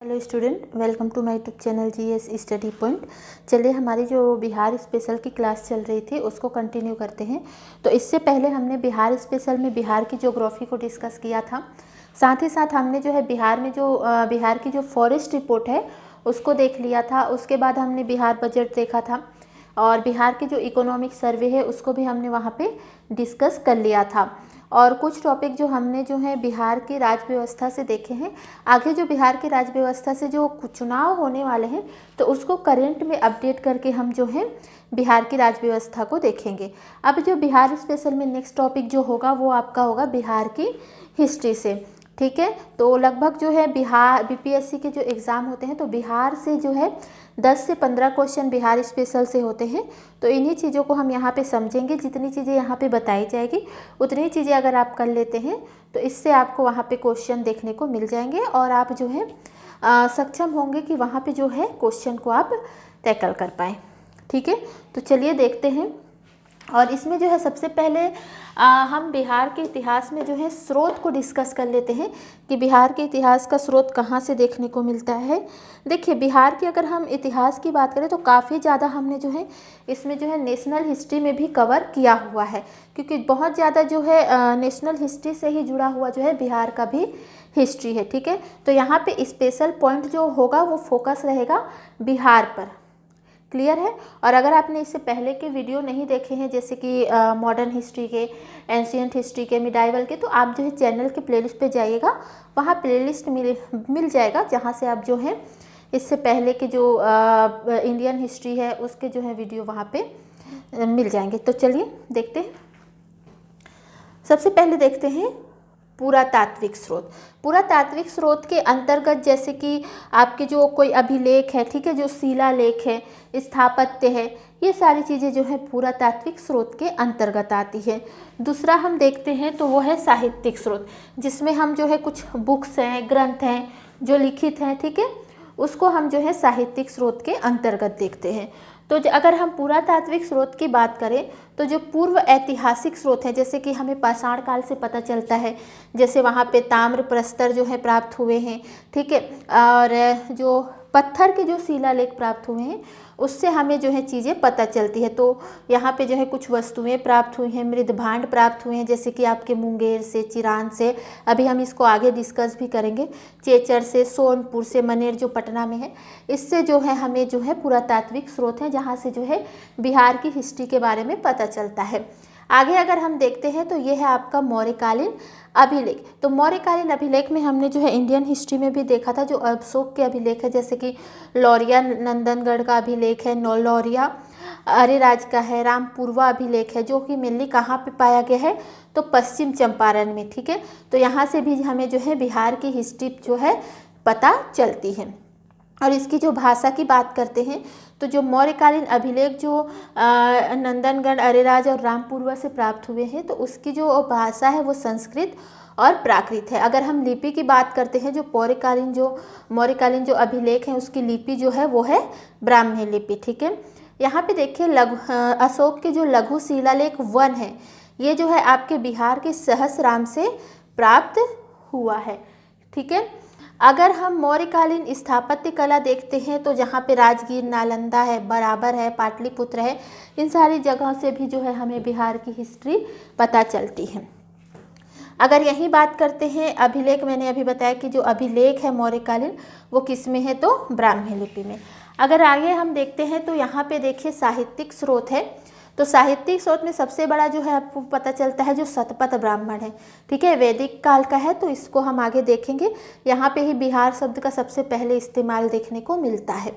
Hello student, welcome to my YouTube channel GS study point. चलिए हमारी जो Bihar special की क्लास चल रही थी उसको कंटिन्यू करते हैं। तो इससे पहले हमने बिहार स्पेशल में बिहार की ज्योग्राफी को डिस्कस किया था। साथ ही साथ हमने जो है बिहार की जो फॉरेस्ट रिपोर्ट है उसको देख लिया था। उसके बाद हमने बिहार बजट देखा था और बिहार की जो इकोनॉमिक सर्वे है उसको भी हमने वहाँ पे डिस्कस कर लिया था। और कुछ टॉपिक जो हमने जो है बिहार की राज्य व्यवस्था से देखे हैं। आगे जो बिहार की राज्य व्यवस्था से जो चुनाव होने वाले हैं तो उसको करंट में अपडेट करके हम जो है बिहार की राज्य व्यवस्था को देखेंगे। अब जो बिहार स्पेशल में नेक्स्ट टॉपिक जो होगा वो आपका होगा बिहार की हिस्ट्री से। ठीक है, तो लगभग जो है बिहार बीपीएससी के जो एग्ज़ाम होते हैं तो बिहार से जो है 10 से 15 क्वेश्चन बिहार स्पेशल से होते हैं। तो इन्हीं चीज़ों को हम यहाँ पे समझेंगे। जितनी चीज़ें यहाँ पे बताई जाएगी उतनी चीज़ें अगर आप कर लेते हैं तो इससे आपको वहाँ पे क्वेश्चन देखने को मिल जाएंगे और आप जो है सक्षम होंगे कि वहाँ पे जो है क्वेश्चन को आप टैकल कर पाएँ। ठीक है, तो चलिए देखते हैं। और इसमें जो है सबसे पहले हम बिहार के इतिहास में जो है स्रोत को डिस्कस कर लेते हैं कि बिहार के इतिहास का स्रोत कहाँ से देखने को मिलता है। देखिए, बिहार की अगर हम इतिहास की बात करें तो काफ़ी ज़्यादा हमने जो है इसमें जो है नेशनल हिस्ट्री में भी कवर किया हुआ है, क्योंकि बहुत ज़्यादा जो है नेशनल हिस्ट्री से ही जुड़ा हुआ जो है बिहार का भी हिस्ट्री है। ठीक है, तो यहाँ पे स्पेशल पॉइंट जो होगा वो फोकस रहेगा बिहार पर। क्लियर है। और अगर आपने इससे पहले के वीडियो नहीं देखे हैं जैसे कि मॉडर्न हिस्ट्री के, एंशियंट हिस्ट्री के, मिडाइवल के, तो आप जो है चैनल के प्लेलिस्ट पे जाइएगा, वहाँ प्लेलिस्ट मिल जाएगा जहाँ से आप जो है इससे पहले के जो इंडियन हिस्ट्री है उसके जो है वीडियो वहाँ पे मिल जाएंगे। तो चलिए देखते हैं। सबसे पहले देखते हैं पुरातात्विक स्रोत। पुरातात्विक स्रोत के अंतर्गत जैसे कि आपके जो कोई अभिलेख है, ठीक है, जो शिलालेख है, स्थापत्य है, ये सारी चीज़ें जो है पुरातात्विक स्रोत के अंतर्गत आती है। दूसरा हम देखते हैं तो वो है साहित्यिक स्रोत, जिसमें हम जो है कुछ बुक्स हैं, ग्रंथ हैं जो लिखित हैं, ठीक है, उसको हम जो है साहित्यिक स्रोत के अंतर्गत देखते हैं। तो अगर हम पुरातात्विक स्रोत की बात करें तो जो पूर्व ऐतिहासिक स्रोत हैं, जैसे कि हमें पाषाण काल से पता चलता है, जैसे वहाँ पे ताम्र प्रस्तर जो है प्राप्त हुए हैं, ठीक है, और जो पत्थर के जो शिलालेख प्राप्त हुए हैं उससे हमें जो है चीज़ें पता चलती है। तो यहाँ पे जो है कुछ वस्तुएं प्राप्त हुई हैं, मृद भांड प्राप्त हुए हैं, जैसे कि आपके मुंगेर से, चिरान से, अभी हम इसको आगे डिस्कस भी करेंगे, चेचर से, सोनपुर से, मनेर जो पटना में है, इससे जो है हमें जो है पुरातात्विक स्रोत है जहाँ से जो है बिहार की हिस्ट्री के बारे में पता चलता है। आगे अगर हम देखते हैं तो ये है आपका मौर्यकालीन अभिलेख। तो मौर्यकालीन अभिलेख में हमने जो है इंडियन हिस्ट्री में भी देखा था जो अशोक के अभिलेख है, जैसे कि लौरिया नंदनगढ़ का अभिलेख है, लौरिया अरेराज का है, रामपुरवा अभिलेख है, जो कि मेनली कहाँ पे पाया गया है तो पश्चिम चंपारण में। ठीक है, तो यहाँ से भी हमें जो है बिहार की हिस्ट्री जो है पता चलती है। और इसकी जो भाषा की बात करते हैं तो जो मौर्यकालीन अभिलेख जो नंदनगढ़, अरेराज और रामपुरवा से प्राप्त हुए हैं तो उसकी जो भाषा है वो संस्कृत और प्राकृत है। अगर हम लिपि की बात करते हैं, जो मौर्यकालीन जो अभिलेख हैं उसकी लिपि जो है वो है ब्राह्मी लिपि। ठीक है, यहाँ पे देखिए अशोक के जो लघु शिलालेख 1 है, ये जो है आपके बिहार के सहसराम से प्राप्त हुआ है। ठीक है, अगर हम मौर्यकालीन स्थापत्य कला देखते हैं तो जहाँ पे राजगीर, नालंदा है, बराबर है, पाटलिपुत्र है, इन सारी जगह से भी जो है हमें बिहार की हिस्ट्री पता चलती है। अगर यही बात करते हैं अभिलेख, मैंने अभी बताया कि जो अभिलेख है मौर्यकालीन वो किस में है तो ब्राह्मी लिपि में। अगर आगे हम देखते हैं तो यहाँ पे देखिए साहित्यिक स्रोत है। तो साहित्यिक स्रोत में सबसे बड़ा जो है आपको पता चलता है जो शतपथ ब्राह्मण है। ठीक है, वैदिक काल का है, तो इसको हम आगे देखेंगे। यहाँ पे ही बिहार शब्द का सबसे पहले इस्तेमाल देखने को मिलता है।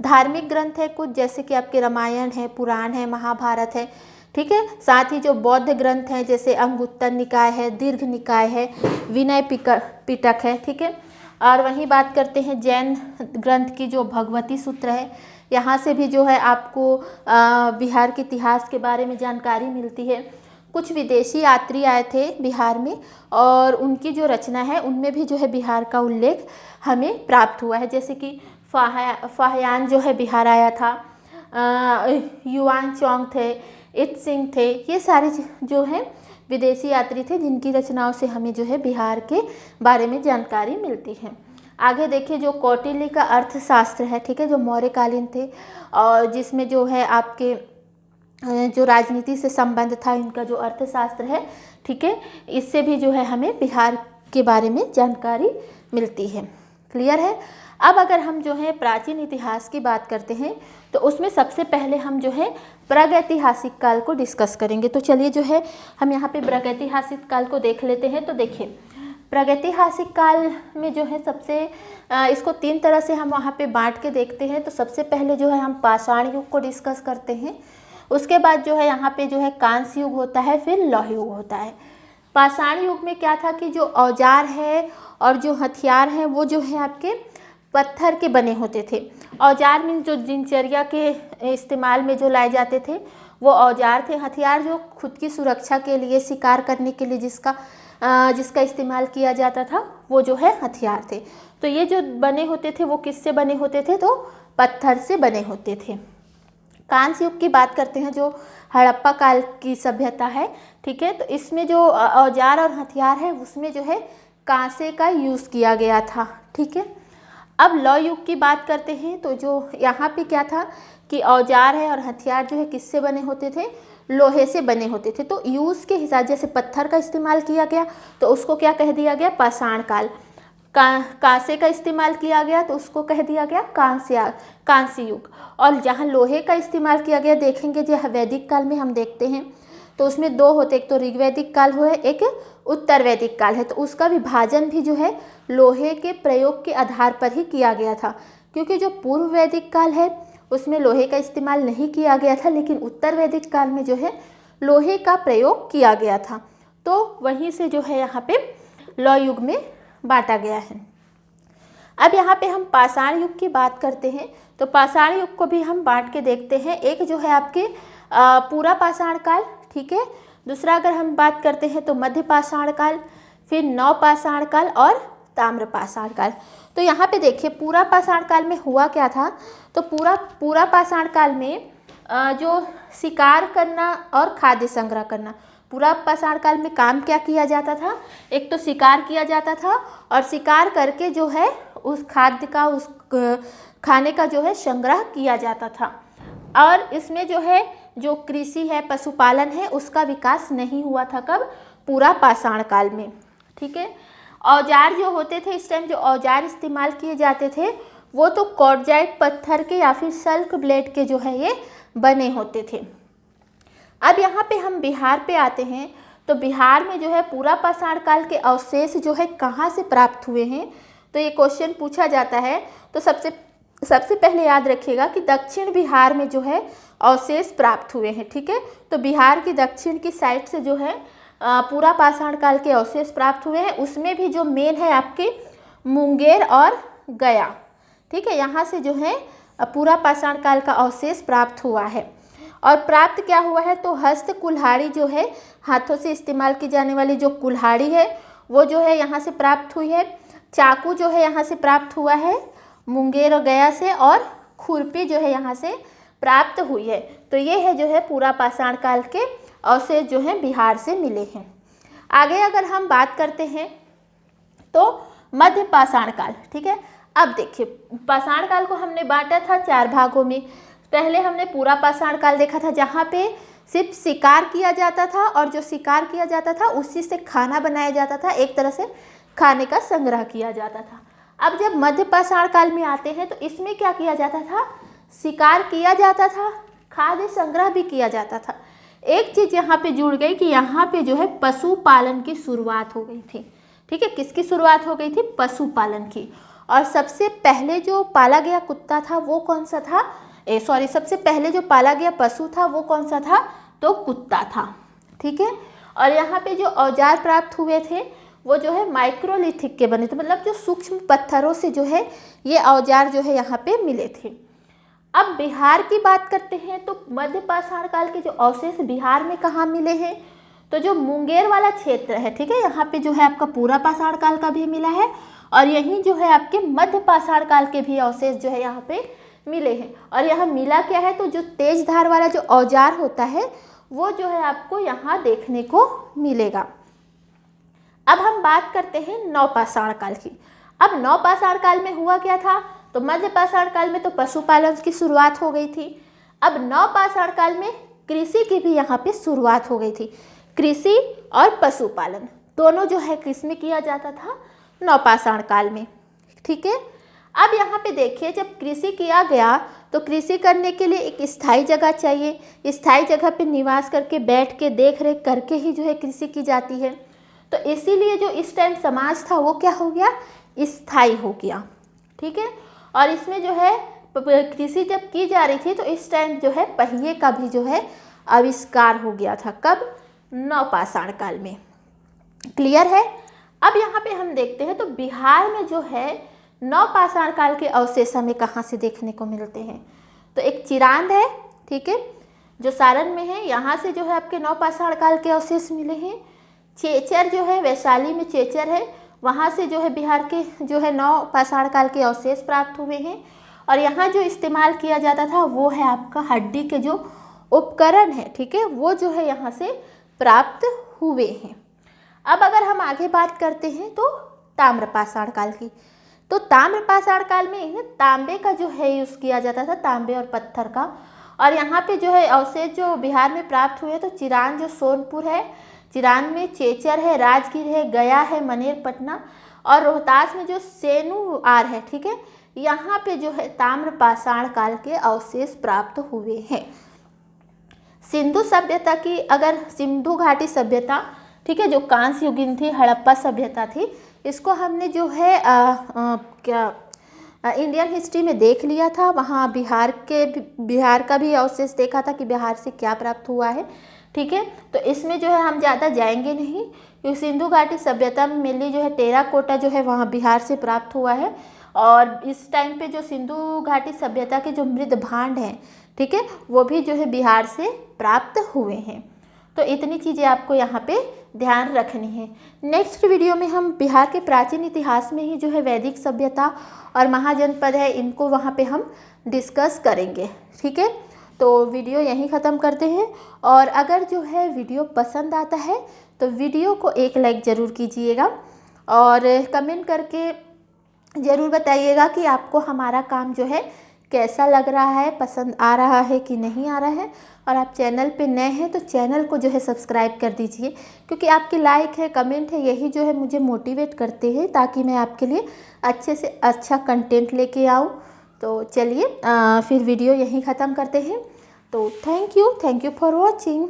धार्मिक ग्रंथ है कुछ, जैसे कि आपके रामायण है, पुराण है, महाभारत है। ठीक है, साथ ही जो बौद्ध ग्रंथ हैं जैसे अंगुत्तर निकाय है, दीर्घ निकाय है, विनय पिटक है। ठीक है, और वहीं बात करते हैं जैन ग्रंथ की जो भगवती सूत्र है, यहाँ से भी जो है आपको बिहार के इतिहास के बारे में जानकारी मिलती है। कुछ विदेशी यात्री आए थे बिहार में और उनकी जो रचना है उनमें भी जो है बिहार का उल्लेख हमें प्राप्त हुआ है, जैसे कि फाहयान जो है बिहार आया था, युआन चौंग थे, इत सिंह थे, ये सारे जो है विदेशी यात्री थे जिनकी रचनाओं से हमें जो है बिहार के बारे में जानकारी मिलती है। आगे देखिए जो कौटिल्य का अर्थशास्त्र है, ठीक है, जो मौर्यकालीन थे और जिसमें जो है आपके जो राजनीति से संबंध था, इनका जो अर्थशास्त्र है, ठीक है, इससे भी जो है हमें बिहार के बारे में जानकारी मिलती है। क्लियर है। अब अगर हम जो है प्राचीन इतिहास की बात करते हैं तो उसमें सबसे पहले हम जो है प्रागैतिहासिक काल को डिस्कस करेंगे। तो चलिए जो है हम यहाँ पे प्रागैतिहासिक काल को देख लेते हैं। तो देखिए प्रागैतिहासिक काल में जो है सबसे इसको 3 तरह से हम वहाँ पे बांट के देखते हैं। तो सबसे पहले जो है हम पाषाण युग को डिस्कस करते हैं, उसके बाद जो है यहाँ पे जो है कांस्य युग होता है, फिर लौह युग होता है। पाषाण युग में क्या था कि जो औजार है और जो हथियार हैं वो जो है आपके पत्थर के बने होते थे। औजार मीन्स जो दिनचर्या के इस्तेमाल में जो लाए जाते थे वो औजार थे। हथियार जो खुद की सुरक्षा के लिए, शिकार करने के लिए जिसका इस्तेमाल किया जाता था वो जो है हथियार थे। तो ये जो बने होते थे वो किससे बने होते थे? तो पत्थर से बने होते थे। कांस्य युग की बात करते हैं, जो हड़प्पा काल की सभ्यता है, ठीक है, तो इसमें जो औजार और हथियार है उसमें जो है कांसे का यूज़ किया गया था, ठीक है। अब लौह युग की बात करते हैं तो जो यहाँ पे क्या था कि औजार है और हथियार जो है किससे बने होते थे? लोहे से बने होते थे। तो यूज़ के हिसाब जैसे पत्थर का इस्तेमाल किया गया तो उसको क्या कह दिया गया? पाषाण काल। कांसे का इस्तेमाल किया गया तो उसको कह दिया गया कांस्य युग। और जहाँ लोहे का इस्तेमाल किया गया देखेंगे जो वैदिक काल में हम देखते हैं तो उसमें 2 होते, एक तो ऋग्वैदिक काल है, एक उत्तर वैदिक काल है। तो उसका विभाजन भी जो है लोहे के प्रयोग के आधार पर ही किया गया था, क्योंकि जो पूर्व वैदिक काल है उसमें लोहे का इस्तेमाल नहीं किया गया था, लेकिन उत्तर वैदिक काल में जो है लोहे का प्रयोग किया गया था। तो वहीं से जो है यहाँ पे लौह युग में बांटा गया है। अब यहाँ पे हम पाषाण युग की बात करते हैं तो पाषाण युग को भी हम बांट के देखते हैं। एक जो है आपके पूरा पाषाण काल, ठीक है, दूसरा अगर हम बात करते हैं तो मध्य पाषाण काल, फिर नव पाषाण काल और ताम्र पाषाण काल। तो यहाँ पे देखिए पूरा पाषाण काल में हुआ क्या था? तो पूरा पाषाण काल में जो शिकार करना और खाद्य संग्रह करना, पूरा पाषाण काल में काम क्या किया जाता था? एक तो शिकार किया जाता था और शिकार करके जो है उस खाद्य का, उस खाने का जो है संग्रह किया जाता था। और इसमें जो है जो कृषि है, पशुपालन है, उसका विकास नहीं हुआ था। कब? पूरा पाषाण काल में, ठीक है। औजार जो होते थे इस टाइम, जो औजार इस्तेमाल किए जाते थे वो तो क्वार्टजाइट पत्थर के या फिर सल्क ब्लेड के जो है ये बने होते थे। अब यहाँ पे हम बिहार पे आते हैं तो बिहार में जो है पूरा पाषाण काल के अवशेष जो है कहाँ से प्राप्त हुए हैं? तो ये क्वेश्चन पूछा जाता है। तो सबसे पहले याद रखिएगा कि दक्षिण बिहार में जो है अवशेष प्राप्त हुए हैं, ठीक है। तो बिहार की दक्षिण की साइड से जो है पूरा पाषाण काल के अवशेष प्राप्त हुए हैं। उसमें भी जो मेन है आपके मुंगेर और गया, ठीक है, यहाँ से जो है पूरा पाषाण काल का अवशेष प्राप्त हुआ है। और प्राप्त क्या हुआ है? तो हस्त कुल्हाड़ी जो है, हाथों से इस्तेमाल की जाने वाली जो कुल्हाड़ी है वो जो है यहाँ से प्राप्त हुई है। चाकू जो है यहाँ से प्राप्त हुआ है मुंगेर और गया से, और खुरपी जो है यहाँ से प्राप्त हुई है। तो ये है जो है पूरा पाषाण काल के अवशेष जो हैं बिहार से मिले हैं। आगे अगर हम बात करते हैं तो मध्य पाषाण काल, ठीक है। अब देखिए पाषाण काल को हमने बांटा था 4 भागों में। पहले हमने पूरा पाषाण काल देखा था जहाँ पे सिर्फ शिकार किया जाता था और जो शिकार किया जाता था उसी से खाना बनाया जाता था, एक तरह से खाने का संग्रह किया जाता था। अब जब मध्य पाषाण काल में आते हैं तो इसमें क्या किया जाता था? शिकार किया जाता था, खाद्य संग्रह भी किया जाता था। एक चीज़ यहाँ पे जुड़ गई कि यहाँ पे जो है पशुपालन की शुरुआत हो गई थी, ठीक है। किसकी शुरुआत हो गई थी? पशुपालन की। और सबसे पहले जो पाला गया कुत्ता था वो कौन सा था? सबसे पहले जो पाला गया पशु था वो कौन सा था? तो कुत्ता था, ठीक है। और यहाँ पे जो औजार प्राप्त हुए थे वो जो है माइक्रोलिथिक के बने थे, मतलब जो सूक्ष्म पत्थरों से जो है ये औजार जो है यहाँ पे मिले थे। अब बिहार की बात करते हैं तो मध्य पाषाण काल के जो अवशेष बिहार में कहाँ मिले हैं? तो जो मुंगेर वाला क्षेत्र है, ठीक है, यहाँ पे जो है आपका पूरा पाषाण काल का भी मिला है और यहीं जो है आपके मध्य पाषाण काल के भी अवशेष जो है यहाँ पे मिले हैं। और यहाँ मिला क्या है? तो जो तेज धार वाला जो औजार होता है वो जो है आपको यहाँ देखने को मिलेगा। अब हम बात करते हैं नवपाषाण काल की। अब नवपाषाण काल में हुआ क्या था, तो मध्यपाषाण काल में तो पशुपालन की शुरुआत हो गई थी। अब नवपाषाण काल में कृषि की भी यहाँ पे शुरुआत हो गई थी। कृषि और पशुपालन दोनों जो है किसमें किया जाता था, नवपाषाण काल में। ठीक है, अब यहाँ पे देखिए, जब कृषि किया गया तो कृषि करने के लिए एक स्थायी जगह चाहिए। स्थायी जगह पे निवास करके बैठ के देख रेख करके ही जो है कृषि की जाती है। तो इसीलिए जो इस टाइम समाज था वो क्या हो गया, स्थायी हो गया। ठीक है, और इसमें जो है कृषि जब की जा रही थी तो इस टाइम जो है पहिए का भी जो है आविष्कार हो गया था। कब, नवपाषाण काल में। क्लियर है। अब यहाँ पे हम देखते हैं तो बिहार में जो है नवपाषाण काल के अवशेष हमें कहाँ से देखने को मिलते हैं, तो एक चिरांद है, ठीक है, जो सारण में है, यहाँ से जो है आपके नवपाषाण काल के अवशेष मिले हैं। चेचर जो है वैशाली में चेचर है, वहाँ से जो है बिहार के जो है नवपाषाण काल के अवशेष प्राप्त हुए हैं। और यहाँ जो इस्तेमाल किया जाता था वो है आपका हड्डी के जो उपकरण है, ठीक है, वो जो है यहाँ से प्राप्त हुए हैं। अब अगर हम आगे बात करते हैं तो ताम्रपाषाण काल की, तो ताम्रपाषाण काल में तांबे का जो है यूज़ किया जाता था, तांबे और पत्थर का। और यहाँ पे जो है अवशेष जो बिहार में प्राप्त हुए तो चिरान जो सोनपुर है, चिरान में चेचर है, राजगीर है, गया है, मनेरपटना, और रोहतास में जो सेनुआर है, ठीक है, यहाँ पे जो है ताम्रपाषाण काल के अवशेष प्राप्त हुए हैं। सिंधु सभ्यता की, अगर सिंधु घाटी सभ्यता, ठीक है, जो कांस्य युगीन थी, हड़प्पा सभ्यता थी, इसको हमने जो है इंडियन हिस्ट्री में देख लिया था। वहाँ बिहार का भी अवशेष देखा था कि बिहार से क्या प्राप्त हुआ है। ठीक है, तो इसमें जो है हम ज़्यादा जाएंगे नहीं, क्योंकि सिंधु घाटी सभ्यता में मेनली जो है टेराकोटा जो है वहाँ बिहार से प्राप्त हुआ है। और इस टाइम पे जो सिंधु घाटी सभ्यता के जो मृद भांड हैं, ठीक है, वो भी जो है बिहार से प्राप्त हुए हैं। तो इतनी चीज़ें आपको यहाँ पे ध्यान रखनी है। नेक्स्ट वीडियो में हम बिहार के प्राचीन इतिहास में ही जो है वैदिक सभ्यता और महाजनपद है, इनको वहाँ पे हम डिस्कस करेंगे। ठीक है, तो वीडियो यहीं ख़त्म करते हैं। और अगर जो है वीडियो पसंद आता है तो वीडियो को एक लाइक ज़रूर कीजिएगा और कमेंट करके ज़रूर बताइएगा कि आपको हमारा काम जो है कैसा लग रहा है, पसंद आ रहा है कि नहीं आ रहा है। और आप चैनल पे नए हैं तो चैनल को जो है सब्सक्राइब कर दीजिए, क्योंकि आपकी लाइक है, कमेंट है, यही जो है मुझे मोटिवेट करते हैं ताकि मैं आपके लिए अच्छे से अच्छा कंटेंट लेके आऊँ। तो चलिए फिर वीडियो यहीं ख़त्म करते हैं। तो थैंक यू फॉर वॉचिंग।